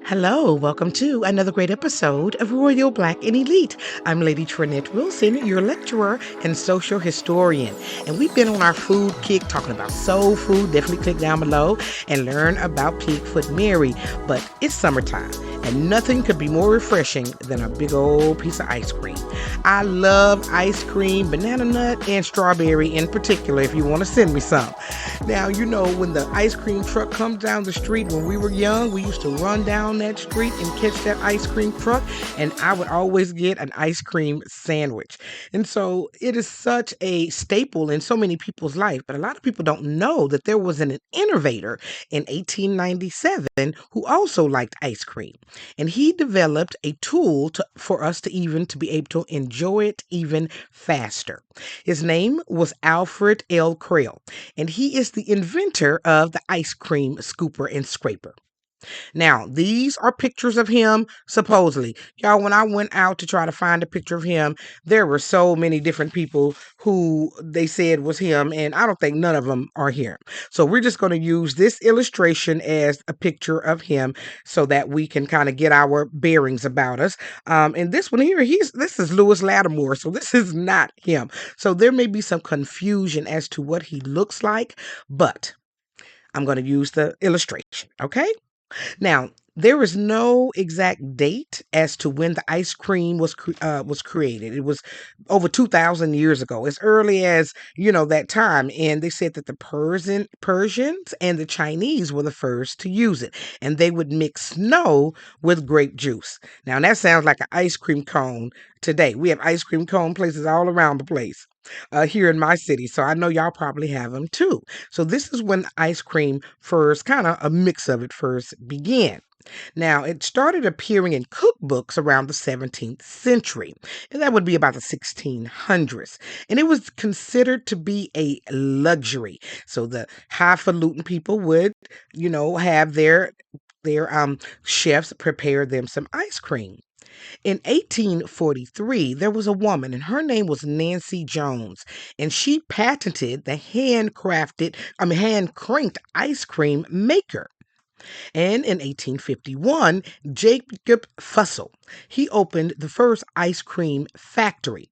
Hello, welcome to another great episode of Royal Black and Elite. I'm Lady TrenettWilson, your lecturer and social historian. And we've been on our food kick talking about soul food. Definitely click down below and learn about Pigfoot Mary. But it's summertime, and nothing could be more refreshing than a big old piece of ice cream. I love ice cream, banana nut, and strawberry in particular, if you want to send me some. Now, when the ice cream truck comes down the street, when we were young, we used to run down that street and catch that ice cream truck, and I would always get an ice cream sandwich. And so it is such a staple in so many people's life, but a lot of people don't know that there was an innovator in 1897 who also liked ice cream. And he developed a tool for us to be able to enjoy it even faster. His name was Alfred L. Cralle, and he is the inventor of the ice cream scooper and scraper. Now, these are pictures of him, supposedly. Y'all, when I went out to try to find a picture of him, there were so many different people who they said was him, and I don't think none of them are here. So we're just going to use this illustration as a picture of him so that we can kind of get our bearings about us. And this one here, this is Lewis Lattimore, so this is not him. So there may be some confusion as to what he looks like, but I'm going to use the illustration, okay? Now, there is no exact date as to when the ice cream was created. It was over 2,000 years ago, as early as that time. And they said that the Persians and the Chinese were the first to use it, and they would mix snow with grape juice. Now, that sounds like an ice cream cone today. We have ice cream cone places all around the place. Here in my city, so I know y'all probably have them too. So this is when ice cream first, kind of a mix of it first began. Now, it started appearing in cookbooks around the 17th century, and that would be about the 1600s. And it was considered to be a luxury. So the highfalutin people would, have their chefs prepare them some ice cream. In 1843, there was a woman, and her name was Nancy Jones, and she patented the hand cranked ice cream maker. And in 1851, Jacob Fussell, he opened the first ice cream factory.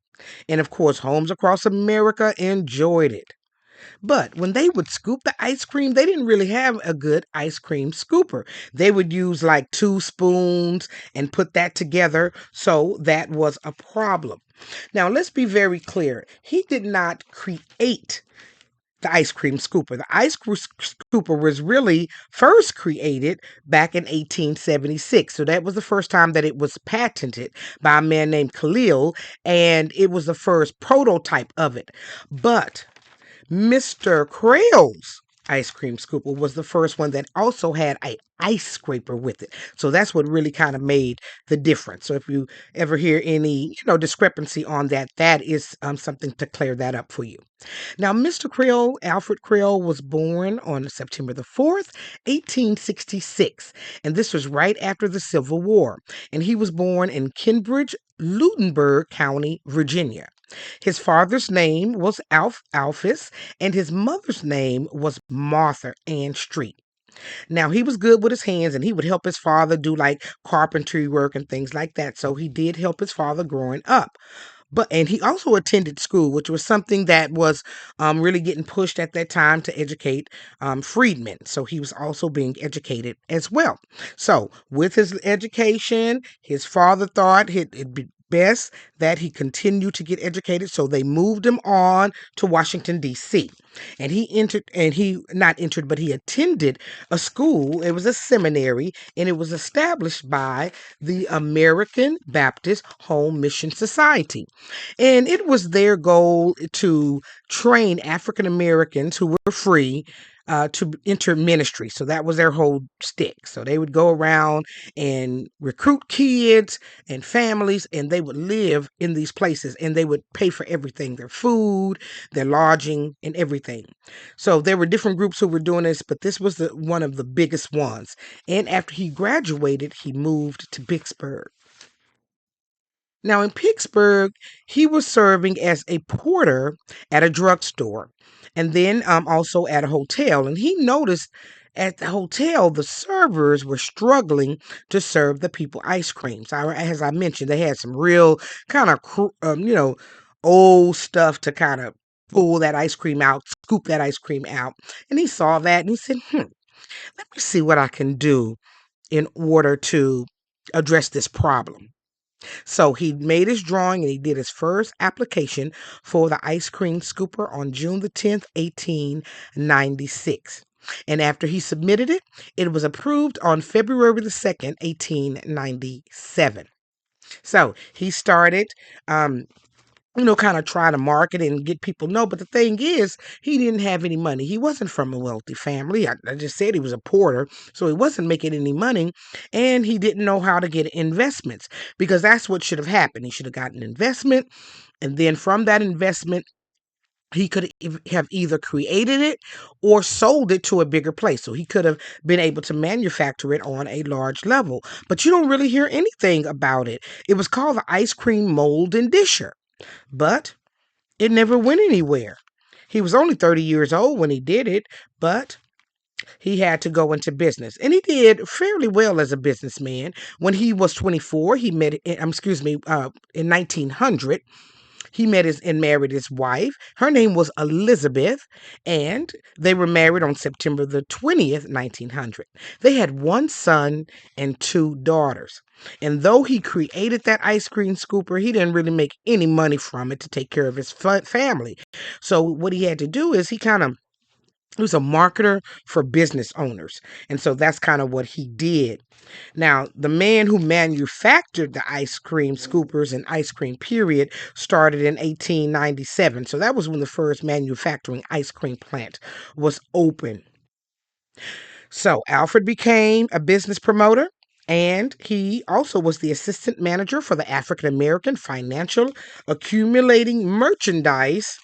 And of course, homes across America enjoyed it. But when they would scoop the ice cream, they didn't really have a good ice cream scooper. They would use like two spoons and put that together. So that was a problem. Now, let's be very clear. He did not create the ice cream scooper. The ice cream scooper was really first created back in 1876. So that was the first time that it was patented by a man named Cralle, and it was the first prototype of it. But Mr. Krale's ice cream scooper was the first one that also had a ice scraper with it. So that's what really kind of made the difference. So if you ever hear any, discrepancy on that, that is something to clear that up for you. Now, Mr. Cralle, Alfred Cralle, was born on September the 4th, 1866. And this was right after the Civil War. And he was born in Cambridge, Lutenberg County, Virginia. His father's name was Alphys, and his mother's name was Martha Ann Street. Now, he was good with his hands, and he would help his father do like carpentry work and things like that. So he did help his father growing up. And he also attended school, which was something that was really getting pushed at that time to educate freedmen. So he was also being educated as well. So with his education, his father thought it'd be best that he continued to get educated. So they moved him on to Washington, D.C. And he attended a school. It was a seminary, and it was established by the American Baptist Home Mission Society. And it was their goal to train African Americans who were free to enter ministry. So that was their whole stick. So they would go around and recruit kids and families, and they would live in these places, and they would pay for everything, their food, their lodging, and everything. So there were different groups who were doing this, but this was one of the biggest ones. And after he graduated, he moved to Pittsburgh. Now, in Pittsburgh, he was serving as a porter at a drugstore, and then also at a hotel. And he noticed At the hotel, the servers were struggling to serve the people ice creams. As I mentioned, they had some real kind of, old stuff to kind of pull that ice cream out, scoop that ice cream out. And he saw that and he said, let me see what I can do in order to address this problem. So he made his drawing and he did his first application for the ice cream scooper on June the 10th, 1896. And after he submitted it, it was approved on February the 2nd, 1897. So he started, um, kind of try to market and get people know. But the thing is, he didn't have any money. He wasn't from a wealthy family. I just said he was a porter, so he wasn't making any money, and he didn't know how to get investments because that's what should have happened. He should have gotten an investment, and then from that investment, he could have either created it or sold it to a bigger place. So he could have been able to manufacture it on a large level. But you don't really hear anything about it. It was called the ice cream mold and disher, but it never went anywhere. He was only 30 years old when he did it, but he had to go into business. And he did fairly well as a businessman. When he was 24, he met, in 1900, he met and married his wife. Her name was Elizabeth, and they were married on September the 20th, 1900. They had one son and two daughters. And though he created that ice cream scooper, he didn't really make any money from it to take care of his family. So what he had to do is he was a marketer for business owners. And so that's kind of what he did. Now, the man who manufactured the ice cream scoopers and ice cream period started in 1897. So that was when the first manufacturing ice cream plant was open. So Alfred became a business promoter, and he also was the assistant manager for the African American Financial Accumulating Merchandise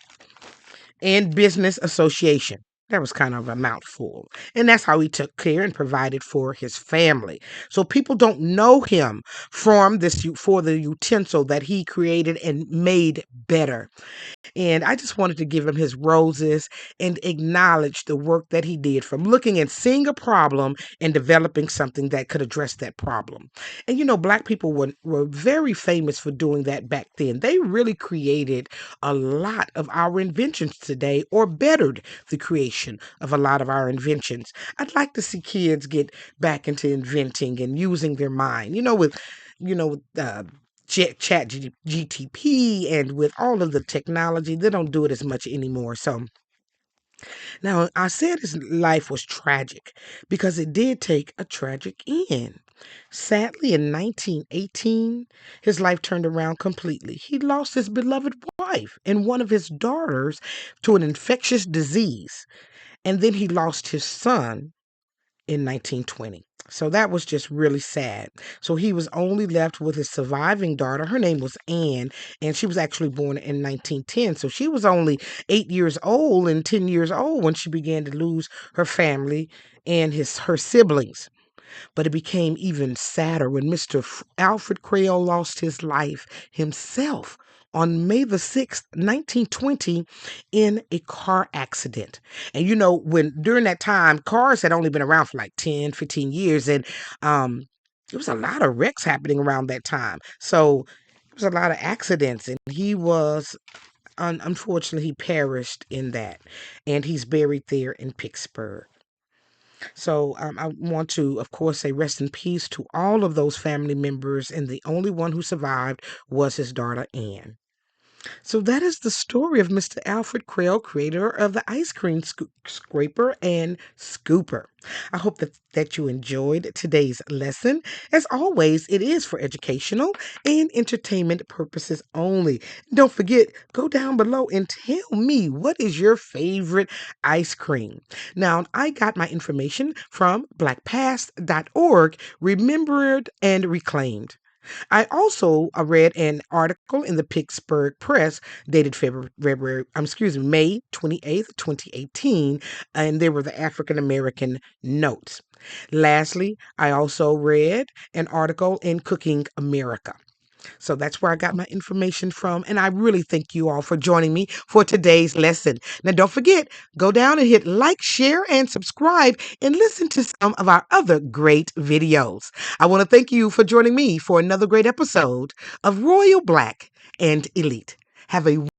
and Business Association. That was kind of a mouthful. And that's how he took care and provided for his family. So people don't know him for the utensil that he created and made better. And I just wanted to give him his roses and acknowledge the work that he did from looking and seeing a problem and developing something that could address that problem. And Black people were very famous for doing that back then. They really created a lot of our inventions today, or bettered the creation of a lot of our inventions. I'd like to see kids get back into inventing and using their mind, with chat GTP and with all of the technology. They don't do it as much anymore. So now I said his life was tragic because it did take a tragic end. Sadly, in 1918, his life turned around completely. He lost his beloved wife and one of his daughters to an infectious disease. And then he lost his son in 1920. So that was just really sad. So he was only left with his surviving daughter. Her name was Anne, and she was actually born in 1910. So she was only 8 years old and 10 years old when she began to lose her family and her siblings. But it became even sadder when Mr. Alfred Cralle lost his life himself on May the 6th, 1920, in a car accident. And when during that time, cars had only been around for like 10, 15 years, and there was a lot of wrecks happening around that time. So there was a lot of accidents, and he was unfortunately, he perished in that, and he's buried there in Pittsburgh. So I want to, of course, say rest in peace to all of those family members, and the only one who survived was his daughter, Anne. So that is the story of Mr. Alfred Cralle, creator of the ice cream scraper and scooper. I hope that you enjoyed today's lesson. As always, it is for educational and entertainment purposes only. Don't forget, go down below and tell me, what is your favorite ice cream? Now, I got my information from blackpast.org, remembered and reclaimed. I also read an article in the Pittsburgh Press dated May 28th, 2018, and there were the African American notes. Lastly, I also read an article in Cooking America. So that's where I got my information from. And I really thank you all for joining me for today's lesson. Now, don't forget, go down and hit like, share, and subscribe and listen to some of our other great videos. I want to thank you for joining me for another great episode of Royal Black and Elite. Have a